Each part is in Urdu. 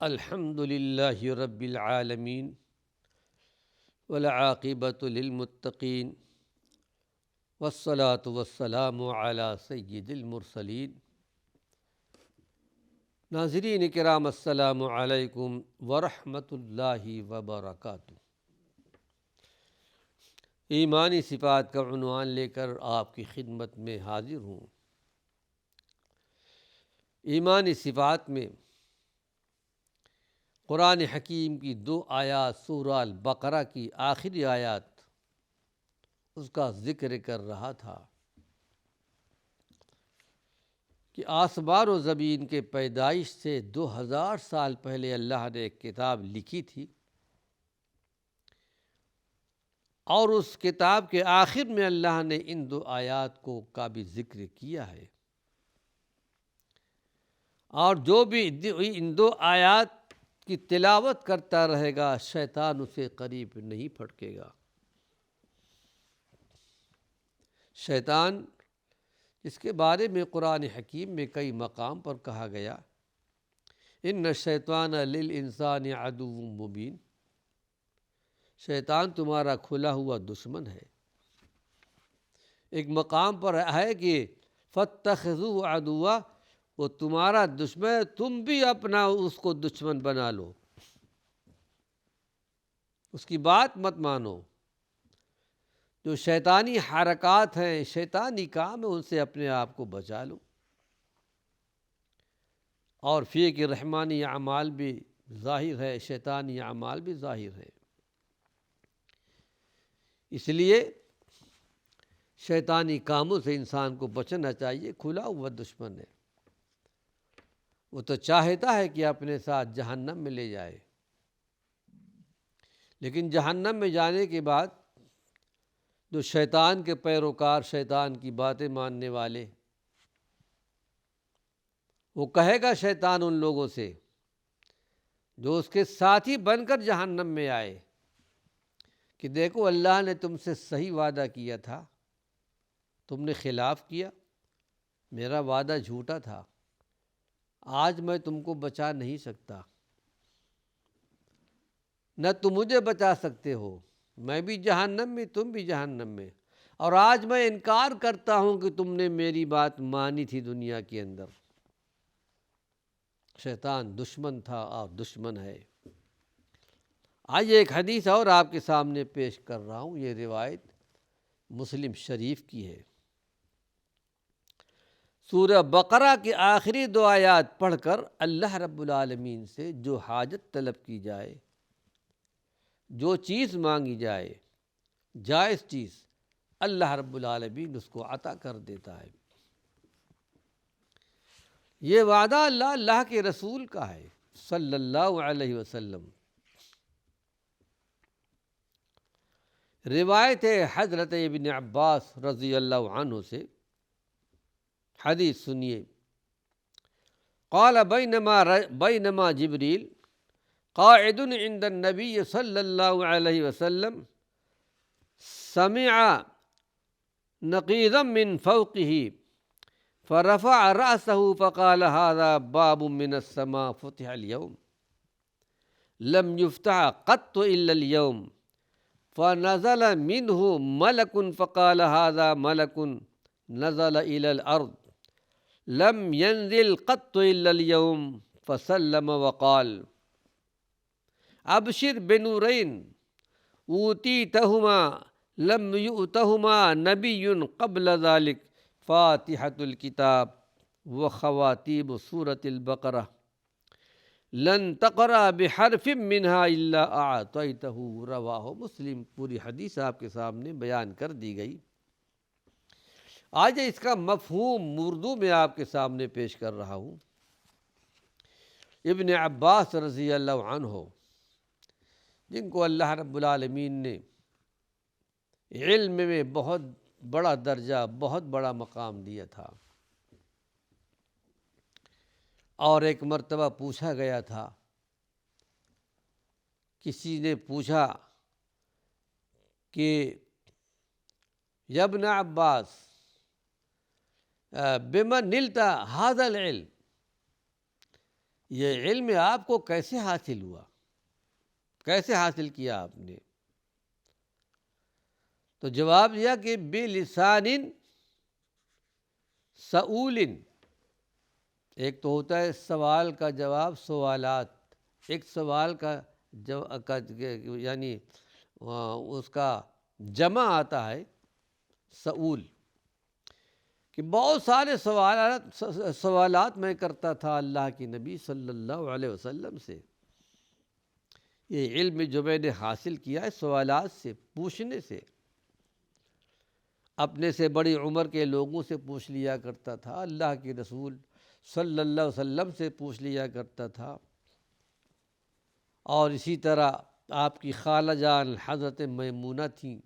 الحمد للہ رب العالمین والعاقبۃ للمتقین والصلاة والسلام علی سید المرسلین۔ ناظرین کرام، السلام علیکم ورحمۃ اللہ وبرکاتہ۔ ایمانی صفات کا عنوان لے کر آپ کی خدمت میں حاضر ہوں۔ ایمانی صفات میں قرآن حکیم کی 2 آیات سورہ البقرہ کی آخری آیات اس کا ذکر کر رہا تھا کہ آسمان و زمین کے پیدائش سے 2000 سال پہلے اللہ نے ایک کتاب لکھی تھی، اور اس کتاب کے آخر میں اللہ نے ان 2 آیات کا بھی ذکر کیا ہے، اور جو بھی ان 2 آیات کی تلاوت کرتا رہے گا شیطان اسے قریب نہیں پھٹکے گا۔ شیطان، اس کے بارے میں قرآن حکیم میں کئی مقام پر کہا گیا، ان الشیطان للانسان عدو مبین، شیطان تمہارا کھلا ہوا دشمن ہے۔ ایک مقام پر ہے کہ فاتخذوہ عدوا، وہ تمہارا دشمن ہے، تم بھی اپنا اس کو دشمن بنا لو، اس کی بات مت مانو۔ جو شیطانی حرکات ہیں، شیطانی کام ہے، ان سے اپنے آپ کو بچا لو۔ اور فی کہ رحمانی اعمال بھی ظاہر ہے، شیطانی اعمال بھی ظاہر ہے، اس لیے شیطانی کاموں سے انسان کو بچنا چاہیے۔ کھلا ہوا دشمن ہے، وہ تو چاہتا ہے کہ اپنے ساتھ جہنم میں لے جائے، لیکن جہنم میں جانے کے بعد جو شیطان کے پیروکار، شیطان کی باتیں ماننے والے، وہ کہے گا شیطان ان لوگوں سے جو اس کے ساتھی بن کر جہنم میں آئے کہ دیکھو اللہ نے تم سے صحیح وعدہ کیا تھا، تم نے خلاف کیا، میرا وعدہ جھوٹا تھا، آج میں تم کو بچا نہیں سکتا، نہ تم مجھے بچا سکتے ہو، میں بھی جہنم میں، تم بھی جہنم میں، اور آج میں انکار کرتا ہوں کہ تم نے میری بات مانی تھی دنیا کے اندر۔ شیطان دشمن تھا اور دشمن ہے۔ آج ایک حدیث اور آپ کے سامنے پیش کر رہا ہوں، یہ روایت مسلم شریف کی ہے۔ سورہ بقرہ کی آخری 2 آیات پڑھ کر اللہ رب العالمین سے جو حاجت طلب کی جائے، جو چیز مانگی جائے، جائز چیز، اللہ رب العالمین اس کو عطا کر دیتا ہے۔ یہ وعدہ اللہ کے رسول کا ہے صلی اللہ علیہ وسلم۔ روایت ہے حضرت ابن عباس رضی اللہ عنہ سے، حدیث سنیے۔ قال بینما جبریل قاعد عند النبی صلی اللہ علیہ وسلم سمع نقیضا من فوقه فرفع رأسه فقال هذا باب من السماء فتح اليوم لم يفتح قط إلا اليوم، فنزل منه ملك فقال هذا ملك نزل إلى الأرض لم ينزل قط إلا اليوم، فسلم وقال أبشر بنورين أوتيتهما لم يؤتهما نبي قبل ذلك، فاتحة الكتاب وخواتيم سورة البقرة، لن تقرأ بحرف منها إلا أعطيته، رواہ مسلم۔ پوری حدیث آپ کے سامنے بیان کر دی گئی۔ آج اس کا مفہوم اردو میں آپ کے سامنے پیش کر رہا ہوں۔ ابن عباس رضی اللہ عنہ، جن کو اللہ رب العالمین نے علم میں بہت بڑا درجہ، بہت بڑا مقام دیا تھا، اور ایک مرتبہ پوچھا گیا تھا، کسی نے پوچھا کہ یا ابن عباس بما نلت هذا العلم، یہ علم آپ کو کیسے حاصل ہوا، کیسے حاصل کیا آپ نے؟ تو جواب دیا کہ بلسان سؤول، ایک تو ہوتا ہے سوال کا جواب، سوالات، ایک سوال کا یعنی اس کا جمع آتا ہے سؤول، کہ بہت سارے سوالات میں کرتا تھا اللہ کے نبی صلی اللہ علیہ وسلم سے۔ یہ علم جو میں نے حاصل کیا ہے سوالات سے، پوچھنے سے، اپنے سے بڑی عمر کے لوگوں سے پوچھ لیا کرتا تھا، اللہ کے رسول صلی اللہ علیہ وسلم سے پوچھ لیا کرتا تھا، اور اسی طرح آپ کی خالہ جان حضرت میمونہ تھیں،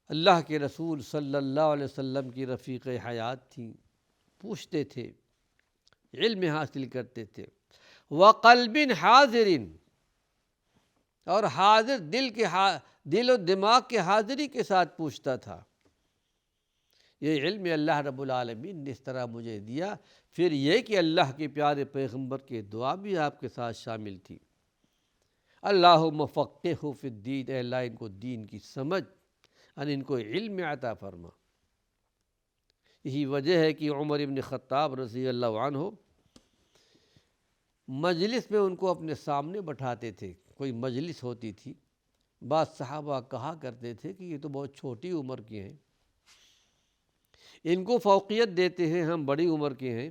اللہ کے رسول صلی اللہ علیہ وسلم کی رفیق حیات تھیں، پوچھتے تھے، علم حاصل کرتے تھے۔ وقلب حاضر، اور حاضر دل و دماغ کے حاضری کے ساتھ پوچھتا تھا۔ یہ علم اللہ رب العالمین نے اس طرح مجھے دیا۔ پھر یہ کہ اللہ کے پیارے پیغمبر کی دعا بھی آپ کے ساتھ شامل تھی، اللہم فقہہ فی الدین، اے اللہ ان کو دین کی سمجھ، یعنی ان کو علم عطا فرما۔ یہی وجہ ہے کہ عمر بن خطاب رضی اللہ عنہ مجلس میں ان کو اپنے سامنے بٹھاتے تھے، کوئی مجلس ہوتی تھی، بعض صحابہ کہا کرتے تھے کہ یہ تو بہت چھوٹی عمر کے ہیں، ان کو فوقیت دیتے ہیں، ہم بڑی عمر کے ہیں۔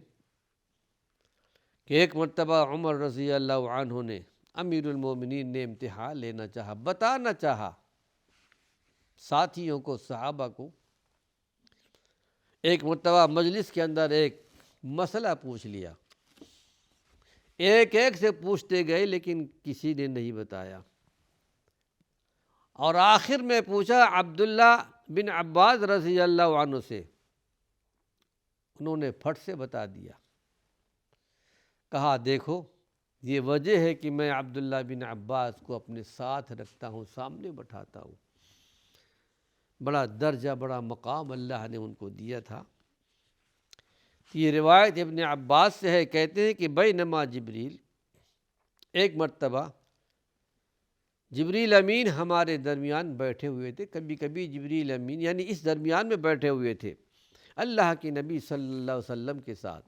کہ ایک مرتبہ عمر رضی اللہ عنہ نے، امیر المومنین نے امتحان لینا چاہا، بتانا چاہا ساتھیوں کو، صحابہ کو۔ ایک مرتبہ مجلس کے اندر ایک مسئلہ پوچھ لیا، ایک ایک سے پوچھتے گئے لیکن کسی نے نہیں بتایا، اور آخر میں پوچھا عبداللہ بن عباس رضی اللہ عنہ سے، انہوں نے پھٹ سے بتا دیا، کہا دیکھو یہ وجہ ہے کہ میں عبداللہ بن عباس کو اپنے ساتھ رکھتا ہوں، سامنے بٹھاتا ہوں۔ بڑا درجہ، بڑا مقام اللہ نے ان کو دیا تھا۔ یہ روایت ابن عباس سے ہے، کہتے ہیں کہ بینما جبریل، ایک مرتبہ جبریل امین ہمارے درمیان بیٹھے ہوئے تھے، کبھی کبھی جبریل امین یعنی اس درمیان میں بیٹھے ہوئے تھے اللہ کے نبی صلی اللہ علیہ وسلم کے ساتھ۔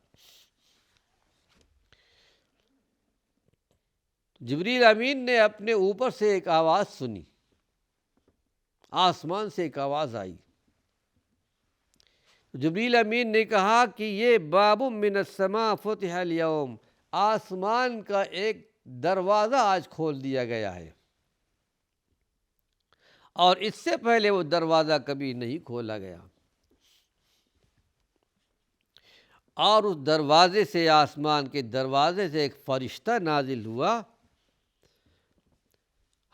جبریل امین نے اپنے اوپر سے ایک آواز سنی، آسمان سے ایک آواز آئی۔ جبریل امین نے کہا کہ یہ باب من السماء فتح اليوم، آسمان کا ایک دروازہ آج کھول دیا گیا ہے، اور اس سے پہلے وہ دروازہ کبھی نہیں کھولا گیا۔ اور اس دروازے سے، آسمان کے دروازے سے ایک فرشتہ نازل ہوا،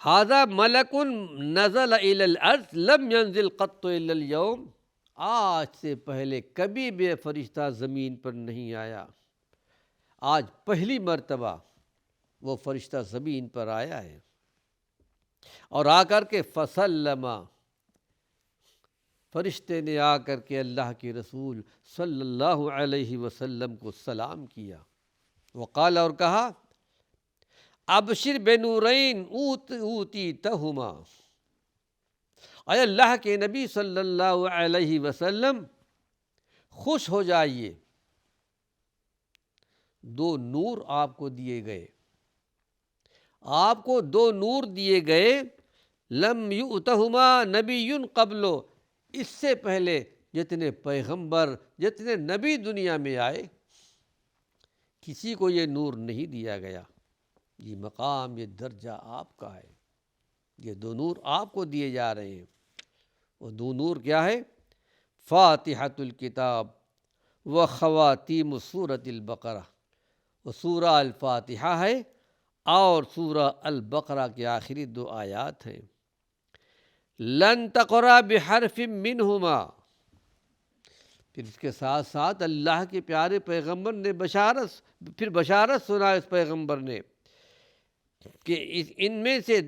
ھذا ملک نزل الی الارض لم ينزل قط الا اليوم، آج سے پہلے کبھی بھی فرشتہ زمین پر نہیں آیا، آج پہلی مرتبہ وہ فرشتہ زمین پر آیا ہے۔ اور آ کر کے فسلم، فرشتے نے آ کر کے اللہ کے رسول صلی اللہ علیہ وسلم کو سلام کیا، وقال، اور کہا، ابشر بنورین اوتیتہما، اے اللہ کے نبی صلی اللہ علیہ وسلم خوش ہو جائیے، دو نور آپ کو دیے گئے، آپ کو دو نور دیے گئے، لم یؤتہما نبی قبلو، اس سے پہلے جتنے پیغمبر، جتنے نبی دنیا میں آئے، کسی کو یہ نور نہیں دیا گیا۔ یہ مقام، یہ درجہ آپ کا ہے، یہ دو نور آپ کو دیے جا رہے ہیں۔ وہ دو نور کیا ہے؟ فاتحۃ الکتاب و خواتیم سورۃ البقرہ، وہ سورہ الفاتحہ ہے اور سورہ البقرہ کے آخری دو آیات ہیں۔ لن تقرأ بحرف منہما، پھر اس کے ساتھ ساتھ اللہ کے پیارے پیغمبر نے بشارت سنا اس پیغمبر نے کہ ان میں سے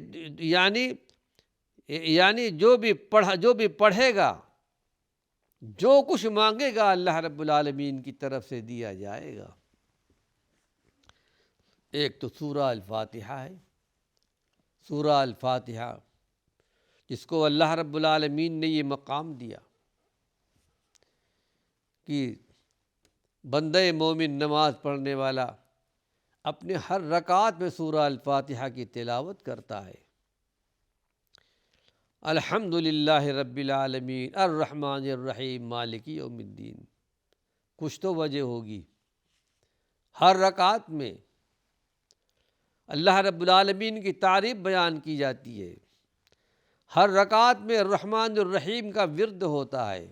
یعنی جو بھی پڑھے گا، جو کچھ مانگے گا اللہ رب العالمین کی طرف سے دیا جائے گا۔ ایک تو سورہ الفاتحہ ہے، سورہ الفاتحہ جس کو اللہ رب العالمین نے یہ مقام دیا کہ بندہ مومن نماز پڑھنے والا اپنے ہر رکعت میں سورہ الفاتحہ کی تلاوت کرتا ہے۔ الحمدللہ رب العالمین الرحمن الرحیم مالک یوم الدین، کچھ تو وجہ ہوگی۔ ہر رکعت میں اللہ رب العالمین کی تعریف بیان کی جاتی ہے، ہر رکعت میں الرحمن الرحیم کا ورد ہوتا ہے۔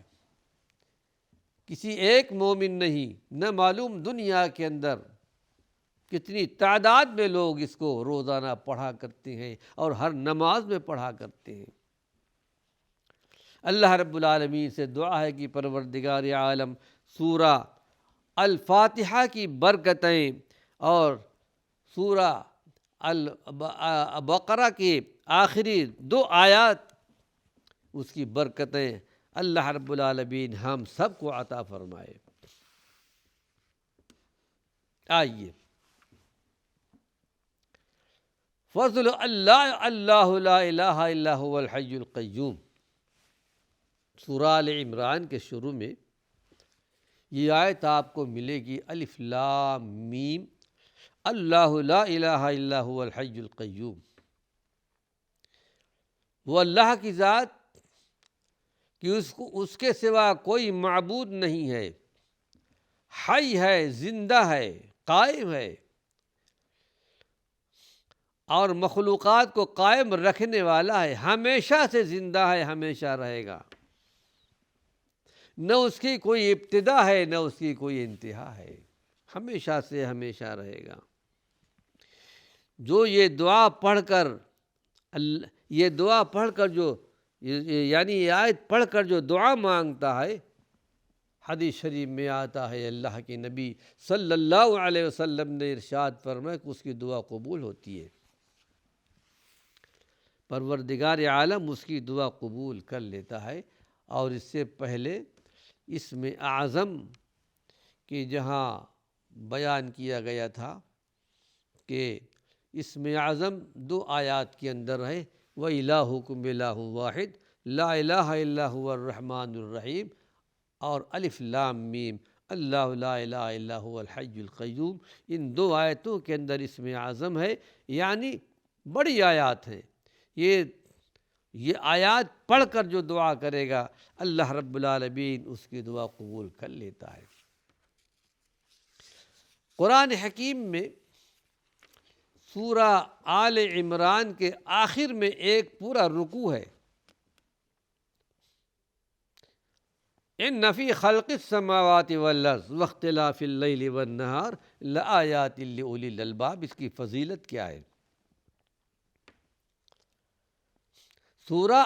کسی ایک مومن نہیں، نہ معلوم دنیا کے اندر کتنی تعداد میں لوگ اس کو روزانہ پڑھا کرتے ہیں اور ہر نماز میں پڑھا کرتے ہیں۔ اللہ رب العالمین سے دعا ہے کہ پروردگار عالم سورہ الفاتحہ کی برکتیں اور سورہ البقرہ کے آخری 2 آیات اس کی برکتیں اللہ رب العالمین ہم سب کو عطا فرمائے۔ آئیے، فضل اللہ اللہ لا الہ الا هو الحی القیوم، سورہ آل عمران کے شروع میں یہ آیت آپ کو ملے گی، الف لام میم اللہ لا الہ الا هو الحی القیوم۔ وہ اللہ کی ذات کہ اس کے سوا کوئی معبود نہیں ہے، حی ہے، زندہ ہے، قائم ہے اور مخلوقات کو قائم رکھنے والا ہے، ہمیشہ سے زندہ ہے، ہمیشہ رہے گا، نہ اس کی کوئی ابتدا ہے نہ اس کی کوئی انتہا ہے، ہمیشہ سے ہمیشہ رہے گا۔ جو یہ دعا پڑھ کر جو یعنی یہ آیت پڑھ کر جو دعا مانگتا ہے، حدیث شریف میں آتا ہے اللہ کے نبی صلی اللہ علیہ وسلم نے ارشاد فرمایا کہ اس کی دعا قبول ہوتی ہے، پروردگار عالم اس کی دعا قبول کر لیتا ہے۔ اور اس سے پہلے اسم اعظم کی جہاں بیان کیا گیا تھا کہ اسم اعظم 2 آیات کے اندر ہے، وَإِلَٰهُكُمْ إِلَٰهٌ وَاحِدٌ لا الہ الا هو الرحمن الرحیم، اور الف لام میم اللہ لا الہ الا هو الحی القیوم۔ ان 2 آیتوں کے اندر اسم اعظم ہے، یعنی بڑی آیات ہیں۔ یہ آیات پڑھ کر جو دعا کرے گا اللہ رب العالمین اس کی دعا قبول کر لیتا ہے۔ قرآن حکیم میں سورہ آل عمران کے آخر میں ایک پورا رکوع ہے، ان فی خلق السماوات والارض واختلاف اللیل والنہار لآیات لأولی الالباب، اس کی فضیلت کیا ہے؟ سورہ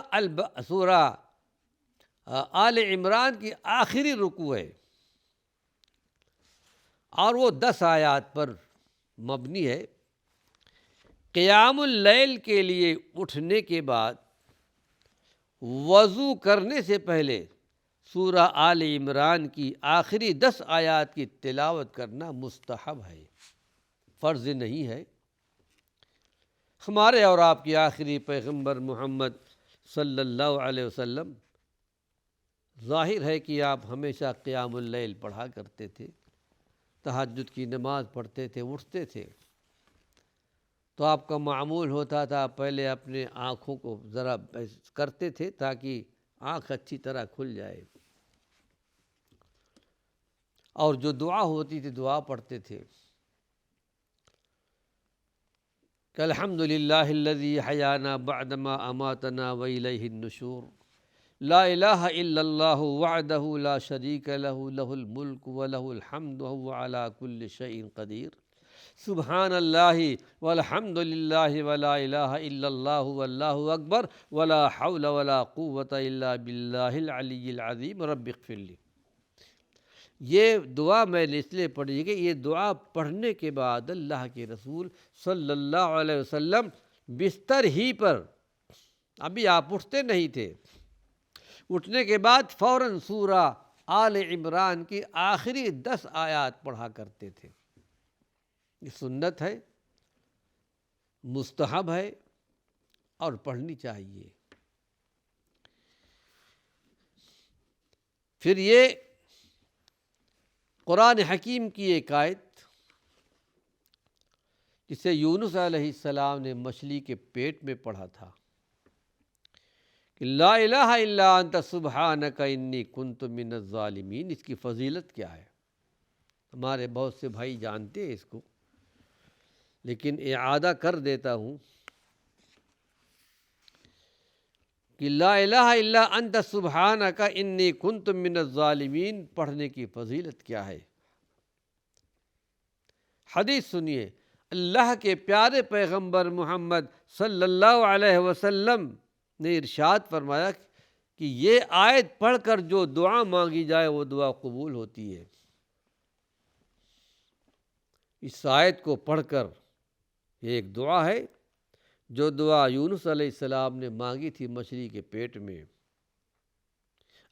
آل عمران کی آخری رکوع ہے اور وہ 10 آیات پر مبنی ہے۔ قیام اللیل کے لیے اٹھنے کے بعد وضو کرنے سے پہلے سورہ آل عمران کی آخری 10 آیات کی تلاوت کرنا مستحب ہے، فرض نہیں ہے۔ ہمارے اور آپ کے آخری پیغمبر محمد صلی اللہ علیہ وسلم ظاہر ہے کہ آپ ہمیشہ قیام اللیل پڑھا کرتے تھے، تہجد کی نماز پڑھتے تھے، اٹھتے تھے، تو آپ کا معمول ہوتا تھا پہلے اپنے آنکھوں کو ذرا کرتے تھے تاکہ آنکھ اچھی طرح کھل جائے، اور جو دعا ہوتی تھی دعا پڑھتے تھے کہ الحمدللہ الذی احیانا بعدما اماتنا والیہ النشور، لا الہ الا اللہ وحدہ لا شریک لہ، لہ الملک ولہ الحمد وہو علی کل شیء قدیر، سبحان اللہ والحمد للہ ولا الہ الا اللہ واللہ اکبر ولا حول ولا قوة الا باللہ العلی العظیم رب اغفر لی۔ یہ دعا میں نے اس لیے پڑھی کہ یہ دعا پڑھنے کے بعد اللہ کے رسول صلی اللہ علیہ وسلم بستر ہی پر، ابھی آپ اٹھتے نہیں تھے، اٹھنے کے بعد فوراً سورہ آل عمران کی آخری 10 آیات پڑھا کرتے تھے۔ یہ سنت ہے مستحب ہے اور پڑھنی چاہیے۔ پھر یہ قرآن حکیم کی ایک آیت جسے یونس علیہ السلام نے مچھلی کے پیٹ میں پڑھا تھا کہ لا الہ الا انت سبحانک انی کنت من الظالمین، اس کی فضیلت کیا ہے؟ ہمارے بہت سے بھائی جانتے ہیں اس کو، لیکن اعادہ کر دیتا ہوں کہ لا الہ الا انت سبحانک انی کنت من الظالمین پڑھنے کی فضیلت کیا ہے۔ حدیث سنیے، اللہ کے پیارے پیغمبر محمد صلی اللہ علیہ وسلم نے ارشاد فرمایا کہ یہ آیت پڑھ کر جو دعا مانگی جائے وہ دعا قبول ہوتی ہے۔ اس آیت کو پڑھ کر، یہ ایک دعا ہے جو دعا یونس علیہ السلام نے مانگی تھی مچھلی کے پیٹ میں،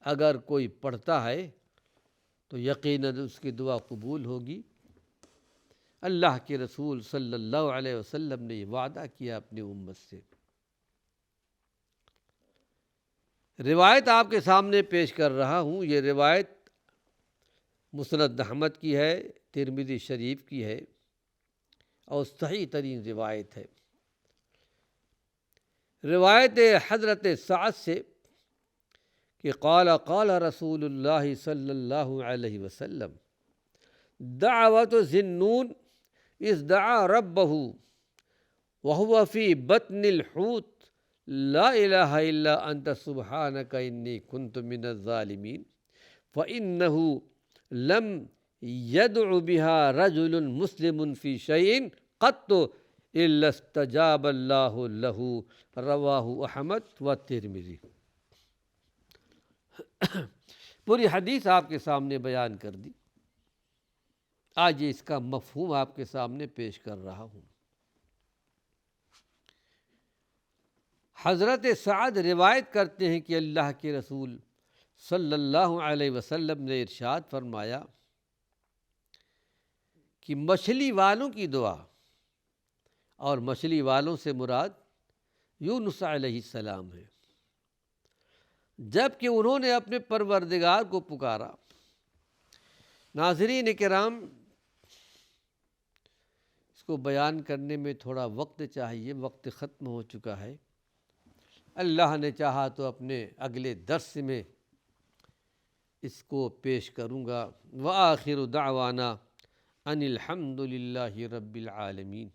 اگر کوئی پڑھتا ہے تو یقیناً اس کی دعا قبول ہوگی۔ اللہ کے رسول صلی اللہ علیہ وسلم نے یہ وعدہ کیا اپنی امت سے۔ روایت آپ کے سامنے پیش کر رہا ہوں، یہ روایت مسند احمد کی ہے، ترمذی شریف کی ہے اور صحیح ترین روایت ہے۔ روایت حضرت سعد سے کہ قال رسول اللہ صلی اللہ علیہ وسلم دعوت ذی-النون اذ دعا ربہ وہو فی بطن الحوت لا الہ الا انت سبحانک انی کنت من الظالمین فإنہ لم يدع بها رجل مسلم فی شیء قط الا استجاب اللہ لہ، رواہ احمد و ترمذی۔ پوری حدیث آپ کے سامنے بیان کر دی، آج اس کا مفہوم آپ کے سامنے پیش کر رہا ہوں۔ حضرت سعد روایت کرتے ہیں کہ اللہ کے رسول صلی اللہ علیہ وسلم نے ارشاد فرمایا کہ مچھلی والوں کی دعا، اور مچھلی والوں سے مراد یونس علیہ السلام ہے، جب کہ انہوں نے اپنے پروردگار کو پکارا۔ ناظرین کرام، اس کو بیان کرنے میں تھوڑا وقت چاہیے، وقت ختم ہو چکا ہے۔ اللہ نے چاہا تو اپنے اگلے درس میں اس کو پیش کروں گا۔ وآخر دعوانا ان الحمد للہ رب العالمین۔